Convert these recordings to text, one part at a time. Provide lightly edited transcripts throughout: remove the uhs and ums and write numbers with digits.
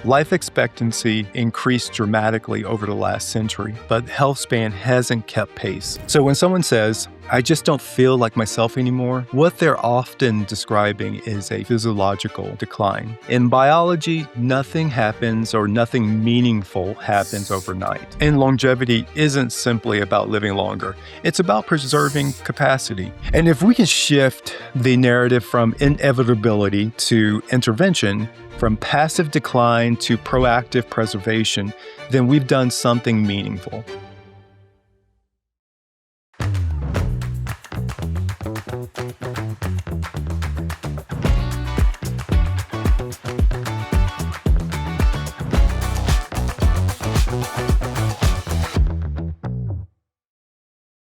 Life expectancy increased dramatically over the last century, but health span hasn't kept pace. So when someone says, I just don't feel like myself anymore, what they're often describing is a physiological decline. In biology, nothing happens or nothing meaningful happens overnight. And longevity isn't simply about living longer. It's about preserving capacity. And if we can shift the narrative from inevitability to intervention, from passive decline to proactive preservation, then we've done something meaningful.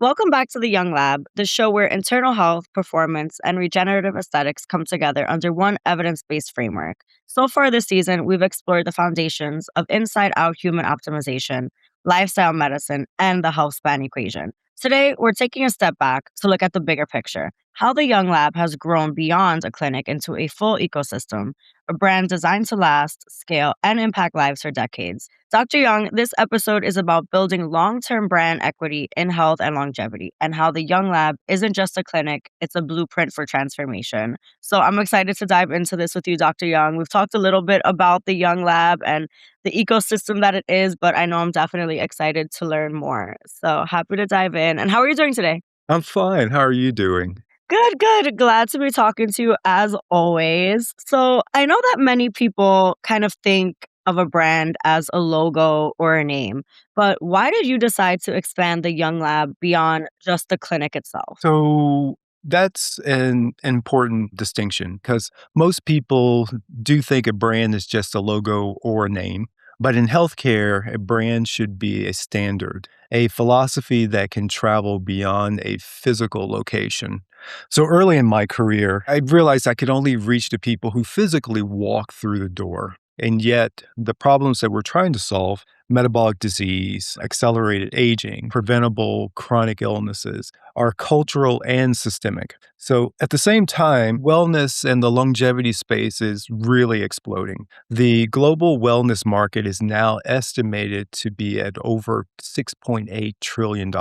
Welcome back to The Young Lab, the show where internal health, performance, and regenerative aesthetics come together under one evidence-based framework. So far this season, we've explored the foundations of inside-out human optimization, lifestyle medicine, and the Healthspan equation. Today, we're taking a step back to look at the bigger picture, how the Young Lab has grown beyond a clinic into a full ecosystem, a brand designed to last, scale, and impact lives for decades. Dr. Young, this episode is about building long-term brand equity in health and longevity, and how the Young Lab isn't just a clinic, it's a blueprint for transformation. So I'm excited to dive into this with you, Dr. Young. We've talked a little bit about the Young Lab and the ecosystem that it is, but I know I'm definitely excited to learn more. So happy to dive in. And how are you doing today? I'm fine. How are you doing? Good, good. Glad to be talking to you as always. So I know that many people kind of think of a brand as a logo or a name, but why did you decide to expand the Young Lab beyond just the clinic itself? So that's an important distinction because most people do think a brand is just a logo or a name. But in healthcare, a brand should be a standard, a philosophy that can travel beyond a physical location. So early in my career, I realized I could only reach the people who physically walk through the door. And yet, the problems that we're trying to solve, metabolic disease, accelerated aging, preventable chronic illnesses, are cultural and systemic. So at the same time, wellness and the longevity space is really exploding. The global wellness market is now estimated to be at over $6.8 trillion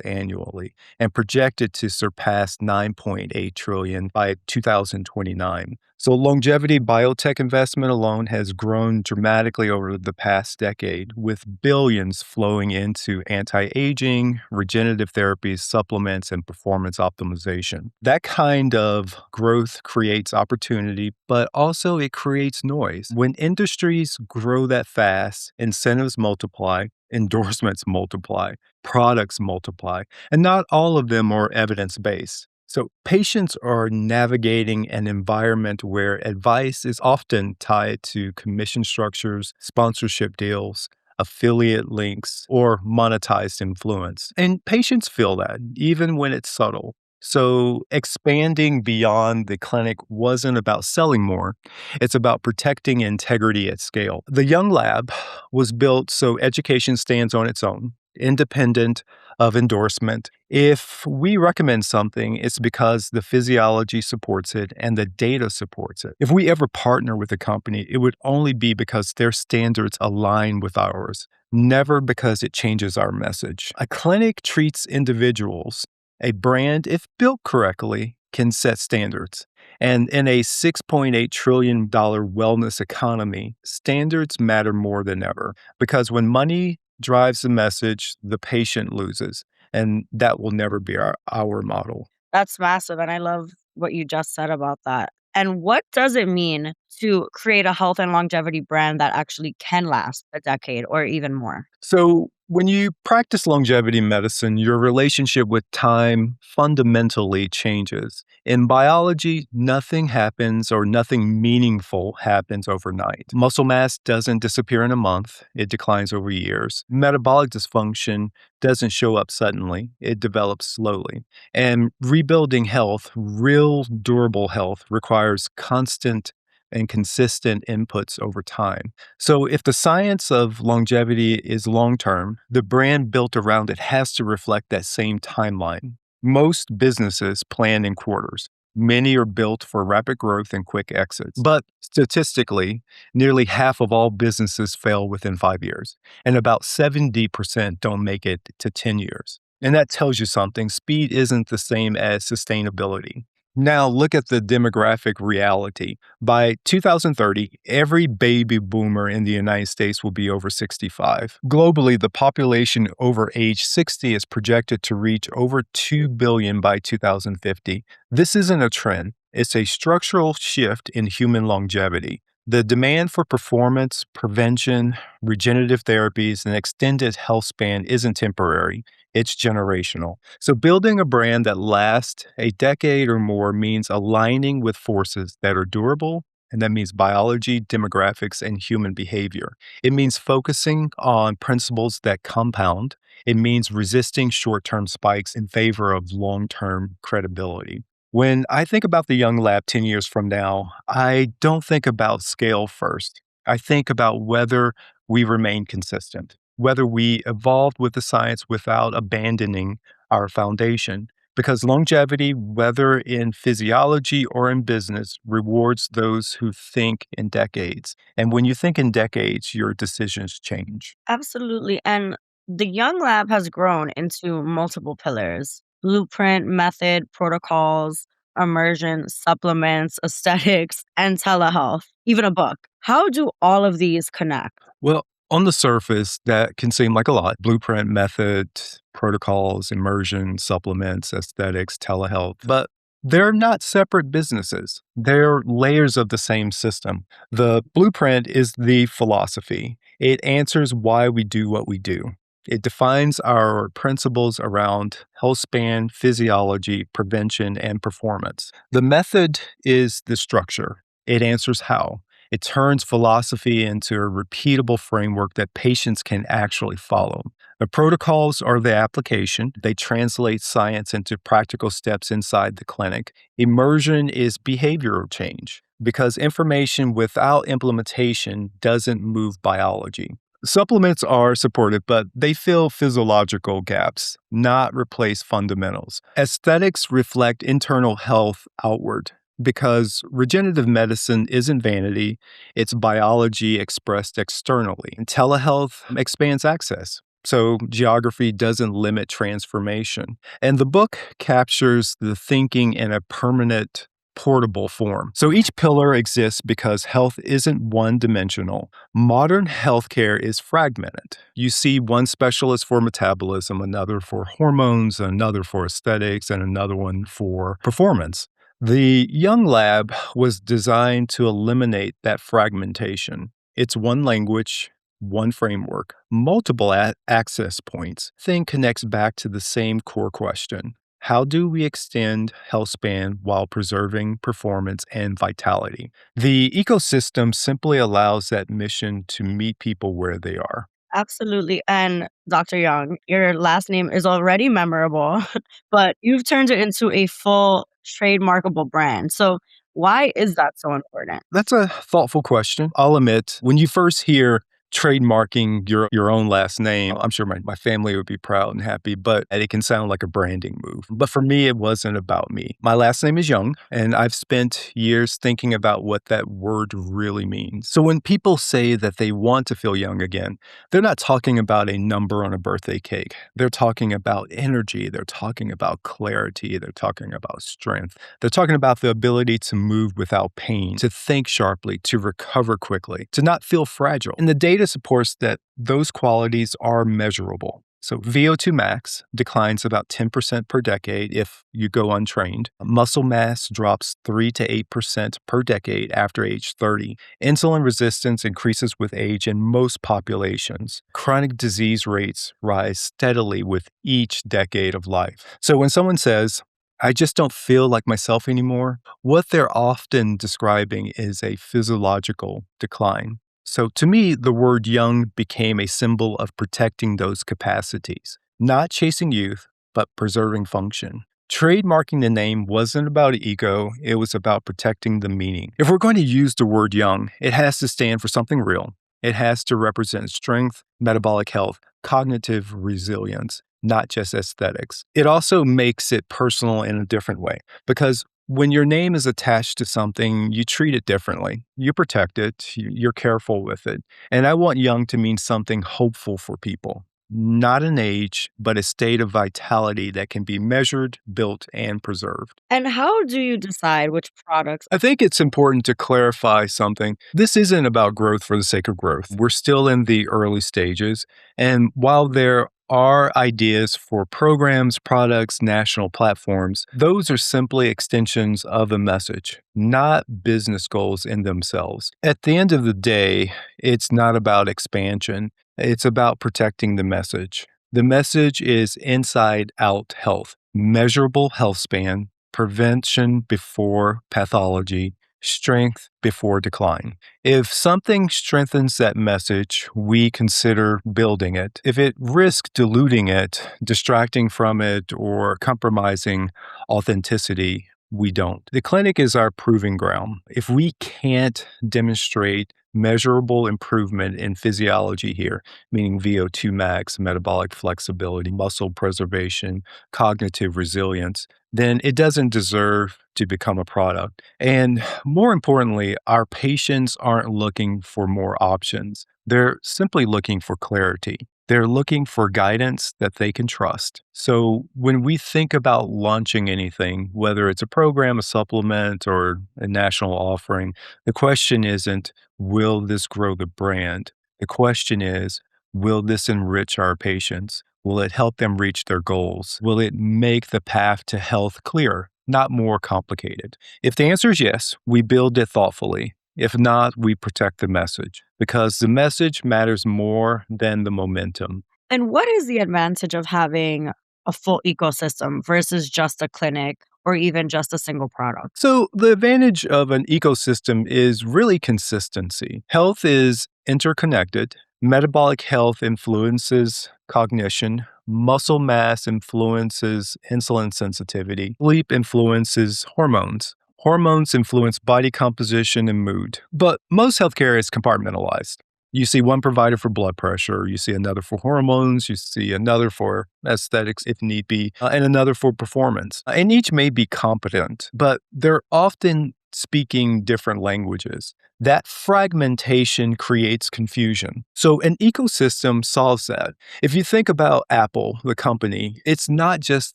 annually and projected to surpass $9.8 trillion by 2029. So longevity biotech investment alone has grown dramatically over the past decade, with billions flowing into anti-aging, regenerative therapies, supplements, and performance optimization. That kind of growth creates opportunity, but also it creates noise. When industries grow that fast, incentives multiply, endorsements multiply, products multiply, and not all of them are evidence-based. So patients are navigating an environment where advice is often tied to commission structures, sponsorship deals, affiliate links, or monetized influence. And patients feel that, even when it's subtle. So expanding beyond the clinic wasn't about selling more. It's about protecting integrity at scale. The Young Lab was built so education stands on its own, independent of endorsement. If we recommend something, it's because the physiology supports it and the data supports it. If we ever partner with a company, it would only be because their standards align with ours, never because it changes our message. A clinic treats individuals. A brand, if built correctly, can set standards. And in a $6.8 trillion wellness economy, standards matter more than ever because when money drives the message, the patient loses. And that will never be our model. That's massive. And I love what you just said about that. And what does it mean to create a health and longevity brand that actually can last a decade or even more? So, when you practice longevity medicine, your relationship with time fundamentally changes. In biology, nothing happens or nothing meaningful happens overnight. Muscle mass doesn't disappear in a month, it declines over years. Metabolic dysfunction doesn't show up suddenly, it develops slowly. And rebuilding health, real durable health, requires constant and consistent inputs over time. So, if the science of longevity is long term, the brand built around it has to reflect that same timeline. Most businesses plan in quarters. Many are built for rapid growth and quick exits. But statistically, nearly half of all businesses fail within 5 years, and about 70% don't make it to 10 years. And that tells you something. Speed isn't the same as sustainability. Now, look at the demographic reality. By 2030, every baby boomer in the United States will be over 65. Globally, the population over age 60 is projected to reach over 2 billion by 2050. This isn't a trend, it's a structural shift in human longevity. The demand for performance, prevention, regenerative therapies, and extended health span isn't temporary, it's generational. So, building a brand that lasts a decade or more means aligning with forces that are durable, and that means biology, demographics, and human behavior. It means focusing on principles that compound. It means resisting short term spikes in favor of long term credibility. When I think about the Young Lab 10 years from now, I don't think about scale first. I think about whether we remain consistent, whether we evolved with the science without abandoning our foundation. Because longevity, whether in physiology or in business, rewards those who think in decades. And when you think in decades, your decisions change. Absolutely. And the Young Lab has grown into multiple pillars: blueprint, method, protocols, immersion, supplements, aesthetics, and telehealth, even a book. How do all of these connect? Well, on the surface, that can seem like a lot: blueprint, method, protocols, immersion, supplements, aesthetics, telehealth. But they're not separate businesses. They're layers of the same system. The blueprint is the philosophy. It answers why we do what we do. It defines our principles around health span, physiology, prevention, and performance. The method is the structure. It answers how. It turns philosophy into a repeatable framework that patients can actually follow. The protocols are the application. They translate science into practical steps inside the clinic. Immersion is behavioral change because information without implementation doesn't move biology. Supplements are supportive, but they fill physiological gaps, not replace fundamentals. Aesthetics reflect internal health outward because regenerative medicine isn't vanity, it's biology expressed externally. And telehealth expands access. So, geography doesn't limit transformation. And the book captures the thinking in a permanent, portable form. So, each pillar exists because health isn't one dimensional. Modern healthcare is fragmented. You see one specialist for metabolism, another for hormones, another for aesthetics, and another one for performance. The Young Lab was designed to eliminate that fragmentation. It's one language, one framework, multiple access points. Thing connects back to the same core question: how do we extend health span while preserving performance and vitality? The ecosystem simply allows that mission to meet people where they are. Absolutely. And Dr. Young, your last name is already memorable, but you've turned it into a full trademarkable brand. So, why is that so important? That's a thoughtful question. I'll admit, when you first hear trademarking your own last name, I'm sure my family would be proud and happy, but it can sound like a branding move. But for me, it wasn't about me. My last name is Young, and I've spent years thinking about what that word really means. So when people say that they want to feel young again, they're not talking about a number on a birthday cake. They're talking about energy. They're talking about clarity. They're talking about strength. They're talking about the ability to move without pain, to think sharply, to recover quickly, to not feel fragile. And the data supports that those qualities are measurable. So VO2 max declines about 10% per decade if you go untrained. Muscle mass drops 3 to 8% per decade after age 30. Insulin resistance increases with age in most populations. Chronic disease rates rise steadily with each decade of life. So when someone says, I just don't feel like myself anymore, what they're often describing is a physiological decline. So to me, the word young became a symbol of protecting those capacities, not chasing youth, but preserving function. Trademarking the name wasn't about ego, it was about protecting the meaning. If we're going to use the word young, it has to stand for something real. It has to represent strength, metabolic health, cognitive resilience, not just aesthetics. It also makes it personal in a different way because When your name is attached to something, you treat it differently. You protect it, you're careful with it. And I want young to mean something hopeful for people, not an age, but a state of vitality that can be measured, built, and preserved. And how do you decide which products? I think it's important to clarify something. This isn't about growth for the sake of growth. We're still in the early stages. And while there are ideas for programs, products, national platforms, those are simply extensions of a message, not business goals in themselves. At the end of the day, it's not about expansion, it's about protecting the message. The message is inside out health, measurable health span, prevention before pathology, strength before decline. If something strengthens that message, we consider building it. If it risks diluting it, distracting from it, or compromising authenticity, we don't. The clinic is our proving ground. If we can't demonstrate measurable improvement in physiology here, meaning VO2 max, metabolic flexibility, muscle preservation, cognitive resilience, then it doesn't deserve to become a product. And more importantly, our patients aren't looking for more options. They're simply looking for clarity. They're looking for guidance that they can trust. So when we think about launching anything, whether it's a program, a supplement, or a national offering, the question isn't, will this grow the brand? The question is, will this enrich our patients? Will it help them reach their goals? Will it make the path to health clearer, not more complicated? If the answer is yes, we build it thoughtfully. If not, we protect the message because the message matters more than the momentum. And what is the advantage of having a full ecosystem versus just a clinic or even just a single product? So, the advantage of an ecosystem is really consistency. Health is interconnected. Metabolic health influences cognition. Muscle mass influences insulin sensitivity. Sleep influences hormones. Hormones influence body composition and mood. But most healthcare is compartmentalized. You see one provider for blood pressure, you see another for hormones, you see another for aesthetics if need be, and another for performance. And each may be competent, but they're often speaking different languages. That fragmentation creates confusion. So an ecosystem solves that. If you think about Apple, the company, it's not just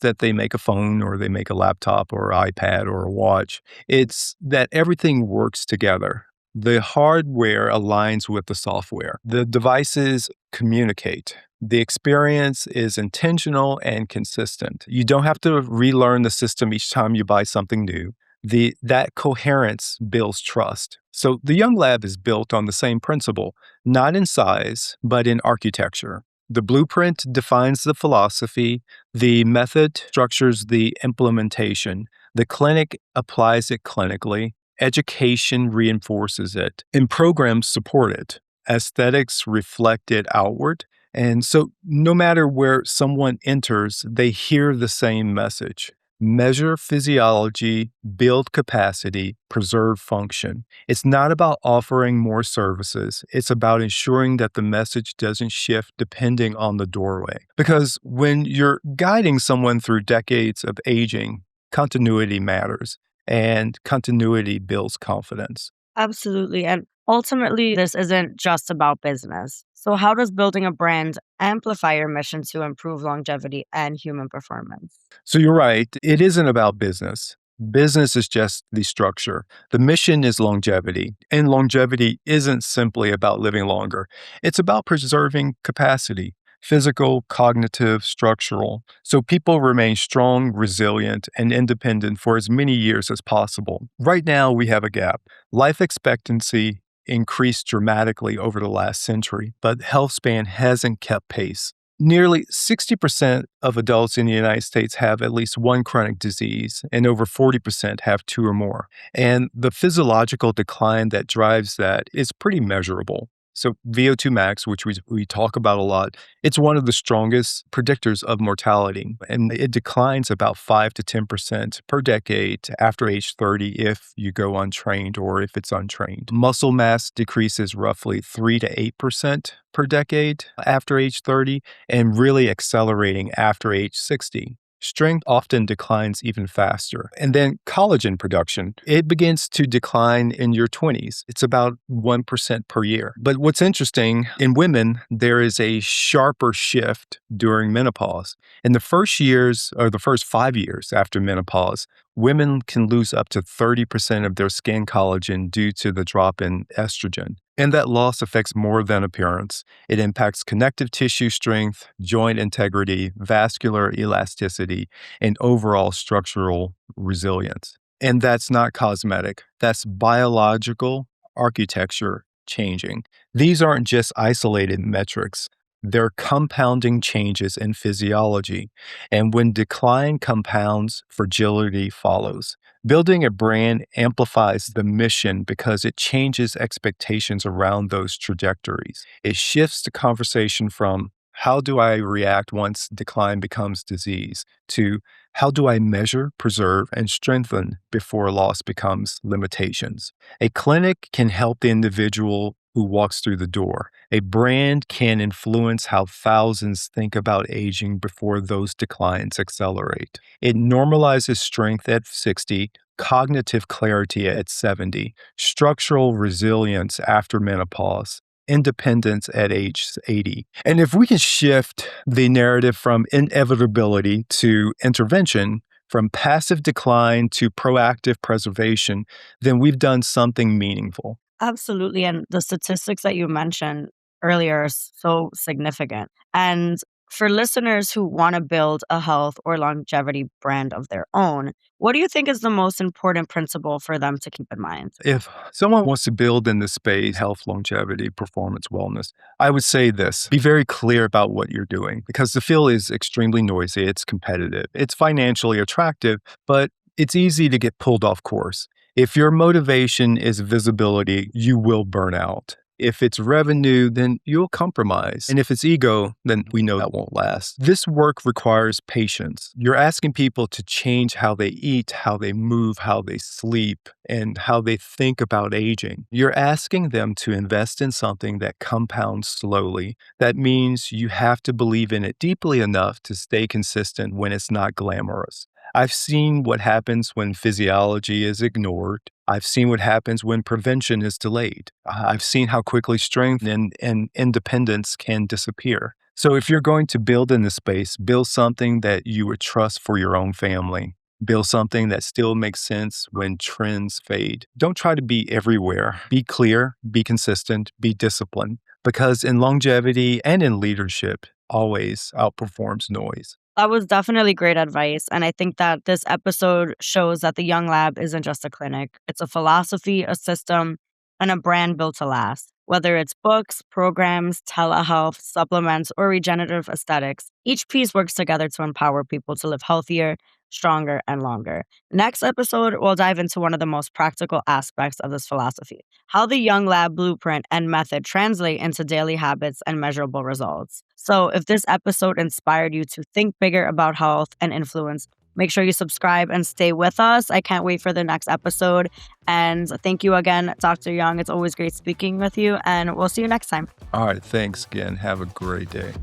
that they make a phone or they make a laptop or iPad or a watch. It's that everything works together. The hardware aligns with the software. The devices communicate. The experience is intentional and consistent. You don't have to relearn the system each time you buy something new. That coherence builds trust. So the Young Lab is built on the same principle, not in size, but in architecture. The blueprint defines the philosophy, the method structures the implementation, the clinic applies it clinically, education reinforces it, and programs support it. Aesthetics reflect it outward. And so, no matter where someone enters, they hear the same message: measure physiology, build capacity, preserve function. It's not about offering more services, it's about ensuring that the message doesn't shift depending on the doorway. Because when you're guiding someone through decades of aging, continuity matters and continuity builds confidence. Absolutely. And ultimately, this isn't just about business. So, how does building a brand amplify your mission to improve longevity and human performance? So you're right, it isn't about business. Business is just the structure. The mission is longevity, and longevity isn't simply about living longer. It's about preserving capacity, physical, cognitive, structural, so people remain strong, resilient, and independent for as many years as possible. Right now, we have a gap. Life expectancy increased dramatically over the last century, but health span hasn't kept pace. Nearly 60% of adults in the United States have at least one chronic disease, and over 40% have two or more. And the physiological decline that drives that is pretty measurable. So, VO2 max, which we talk about a lot, it's one of the strongest predictors of mortality, and it declines about 5 to 10% per decade after age 30 if you go untrained or if it's untrained. Muscle mass decreases roughly 3 to 8% per decade after age 30 and really accelerating after age 60. strength often declines even faster. And then collagen production, it begins to decline in your 20s. It's about 1% per year. But what's interesting, in women, there is a sharper shift during menopause. In the first years or the first 5 years after menopause, women can lose up to 30% of their skin collagen due to the drop in estrogen. And that loss affects more than appearance. It impacts connective tissue strength, joint integrity, vascular elasticity, and overall structural resilience. And that's not cosmetic, that's biological architecture changing. These aren't just isolated metrics. They're compounding changes in physiology. And when decline compounds, fragility follows. Building a brand amplifies the mission because it changes expectations around those trajectories. It shifts the conversation from how do I react once decline becomes disease to how do I measure, preserve, and strengthen before loss becomes limitations. A clinic can help the individual who walks through the door. A brand can influence how thousands think about aging before those declines accelerate. It normalizes strength at 60, cognitive clarity at 70, structural resilience after menopause, independence at age 80. And if we can shift the narrative from inevitability to intervention, from passive decline to proactive preservation, then we've done something meaningful. Absolutely. And the statistics that you mentioned earlier are so significant. And for listeners who want to build a health or longevity brand of their own, what do you think is the most important principle for them to keep in mind? If someone wants to build in this space, health, longevity, performance, wellness, I would say this be very clear about what you're doing because the field is extremely noisy. It's competitive, it's financially attractive, but it's easy to get pulled off course. If your motivation is visibility, you will burn out. If it's revenue, then you'll compromise. And if it's ego, then we know that won't last. This work requires patience. You're asking people to change how they eat, how they move, how they sleep, and how they think about aging. You're asking them to invest in something that compounds slowly. That means you have to believe in it deeply enough to stay consistent when it's not glamorous. I've seen what happens when physiology is ignored. I've seen what happens when prevention is delayed. I've seen how quickly strength and independence can disappear. So, if you're going to build in this space, build something that you would trust for your own family. Build something that still makes sense when trends fade. Don't try to be everywhere. Be clear, be consistent, be disciplined, because in longevity and in leadership, always outperforms noise. That was definitely great advice. And I think that this episode shows that the Young Lab isn't just a clinic, it's a philosophy, a system, and a brand built to last. Whether it's books, programs, telehealth, supplements, or regenerative aesthetics, each piece works together to empower people to live healthier, stronger, and longer. Next episode, we'll dive into one of the most practical aspects of this philosophy: how the Young Lab blueprint and method translate into daily habits and measurable results. So, if this episode inspired you to think bigger about health and influence, make sure you subscribe and stay with us. I can't wait for the next episode. And thank you again, Dr. Young. It's always great speaking with you, and we'll see you next time. All right, thanks again. Have a great day.